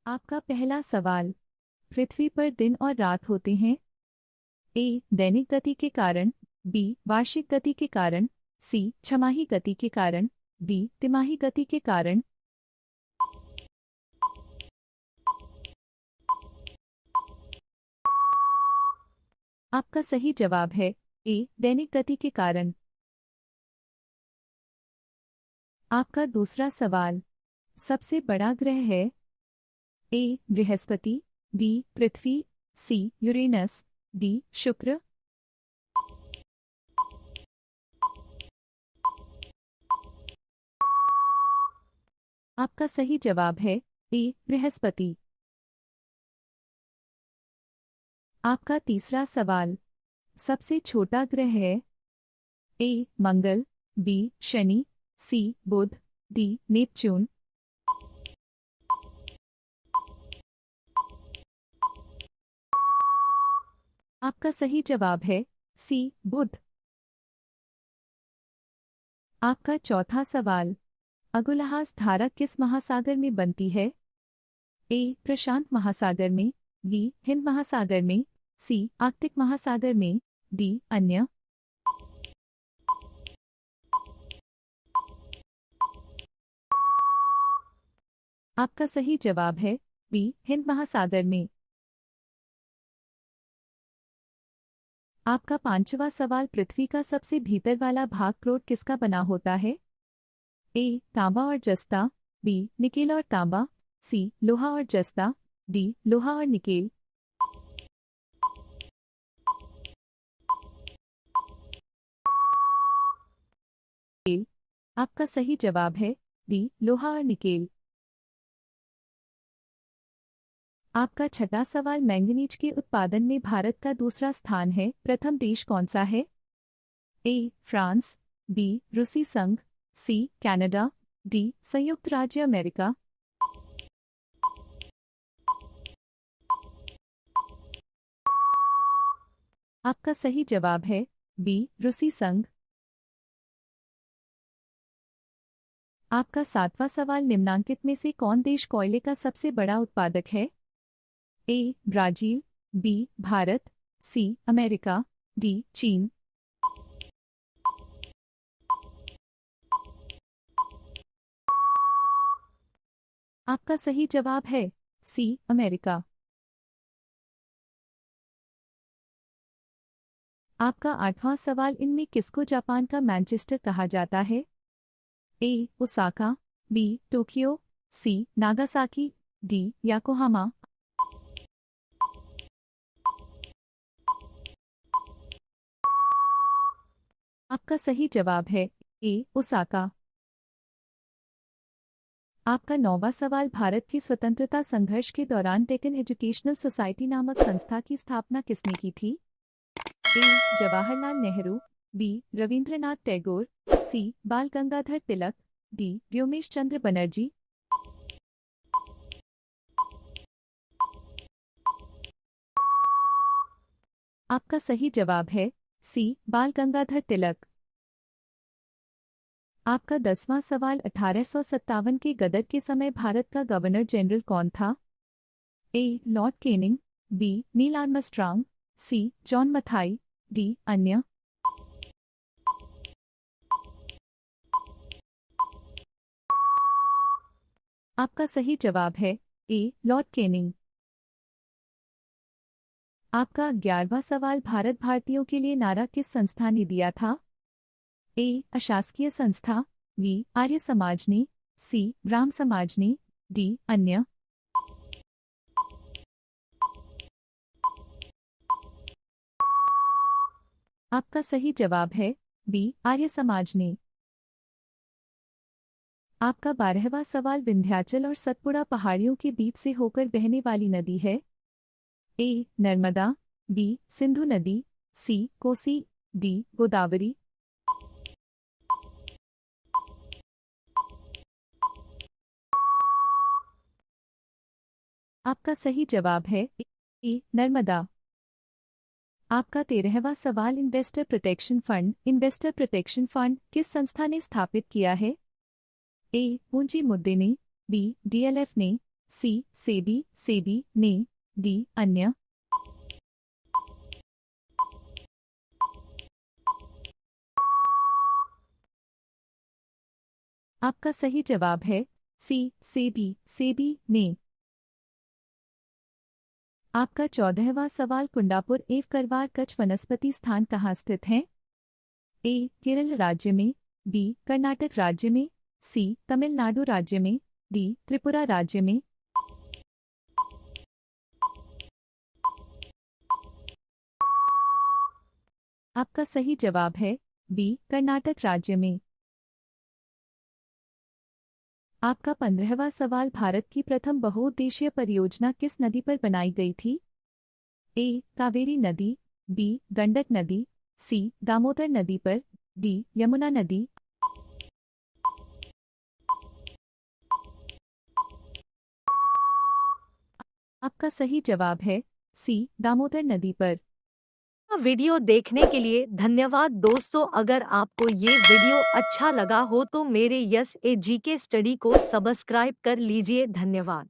आपका पहला सवाल। पृथ्वी पर दिन और रात होते हैं। ए दैनिक गति के कारण, बी वार्षिक गति के कारण, सी छमाही गति के कारण, डी तिमाही गति के कारण। आपका सही जवाब है ए दैनिक गति के कारण। आपका दूसरा सवाल। सबसे बड़ा ग्रह है। ए बृहस्पति, बी पृथ्वी, सी यूरेनस, डी शुक्र। आपका सही जवाब है ए बृहस्पति। आपका तीसरा सवाल। सबसे छोटा ग्रह है। ए मंगल, बी शनि, सी बुध, डी नेपच्यून। आपका सही जवाब है सी बुध। आपका चौथा सवाल। अगुलहास धारा किस महासागर में बनती है। ए प्रशांत महासागर में, बी हिंद महासागर में, सी आर्कटिक महासागर में, डी अन्य। आपका सही जवाब है बी हिंद महासागर में। आपका पांचवा सवाल। पृथ्वी का सबसे भीतर वाला भाग क्रोट किसका बना होता है। ए तांबा और जस्ता, बी निकेल और तांबा, सी लोहा और जस्ता, डी लोहा और निकेल। आपका सही जवाब है डी लोहा और निकेल। आपका छठा सवाल। मैंगनीज के उत्पादन में भारत का दूसरा स्थान है। प्रथम देश कौन सा है। ए फ्रांस, बी रूसी संघ, सी कनाडा, डी संयुक्त राज्य अमेरिका। आपका सही जवाब है बी रूसी संघ। आपका सातवां सवाल। निम्नांकित में से कौन देश कोयले का सबसे बड़ा उत्पादक है। A Brazil, B Bharat, C America, D चीन। आपका सही जवाब है सी अमेरिका। आपका आठवां सवाल। इनमें किसको जापान का मैनचेस्टर कहा जाता है। ए ओसाका, बी टोक्यो, सी नागासाकी, डी याकोहामा। आपका सही जवाब है ए ओसाका। आपका नौवां सवाल। भारत की स्वतंत्रता संघर्ष के दौरान डेक्कन एजुकेशनल सोसाइटी नामक संस्था की स्थापना किसने की थी। ए जवाहरलाल नेहरू, बी रविंद्रनाथ टैगोर, सी बाल गंगाधर तिलक, डी व्योमेश चंद्र बनर्जी। आपका सही जवाब है सी बाल गंगाधर तिलक। आपका 10वां सवाल। 1857 के गदर के समय भारत का गवर्नर जनरल कौन था। A Lord Canning, B Neil Armstrong, C John Mathai, D अन्य। आपका सही जवाब है ए लॉर्ड केनिंग। आपका 11वां सवाल। भारत भारतीयों के लिए नारा किस संस्था ने दिया था। ए अशासकीय संस्था, बी आर्य समाज ने, सी ब्राह्म समाज ने, डी अन्य। आपका सही जवाब है बी आर्य समाज ने। आपका 12वां सवाल। विंध्याचल और सतपुड़ा पहाड़ियों के बीच से होकर बहने वाली नदी है। ए नर्मदा, बी सिंधु नदी, सी कोसी, डी गोदावरी। आपका सही जवाब है ए नर्मदा। आपका 13वां सवाल। Investor protection fund. Investor protection fund किस संस्था ने स्थापित किया है। ए पूंजी मुद्दे ने, बी डीएलएफ ने, सी सेबी सेबी ने, डी अन्य। आपका सही जवाब है सी सेबी सेबी ने। आपका 14वां सवाल कुंडापुर एवं करवार कच्छ वनस्पति स्थान कहाँ स्थित है? ए केरल राज्य में, बी कर्नाटक राज्य में, सी तमिलनाडु राज्य में, डी त्रिपुरा राज्य में। आपका सही जवाब है बी कर्नाटक राज्य में। आपका 15वां सवाल भारत की प्रथम बहुउद्देशीय परियोजना किस नदी पर बनाई गई थी? ए कावेरी नदी, बी गंडक नदी, सी दामोदर नदी पर, डी यमुना नदी। आपका सही जवाब है सी दामोदर नदी पर। वीडियो देखने के लिए धन्यवाद दोस्तों। अगर आपको ये वीडियो अच्छा लगा हो तो मेरे यस ए जी के स्टडी को सब्सक्राइब कर लीजिए। धन्यवाद।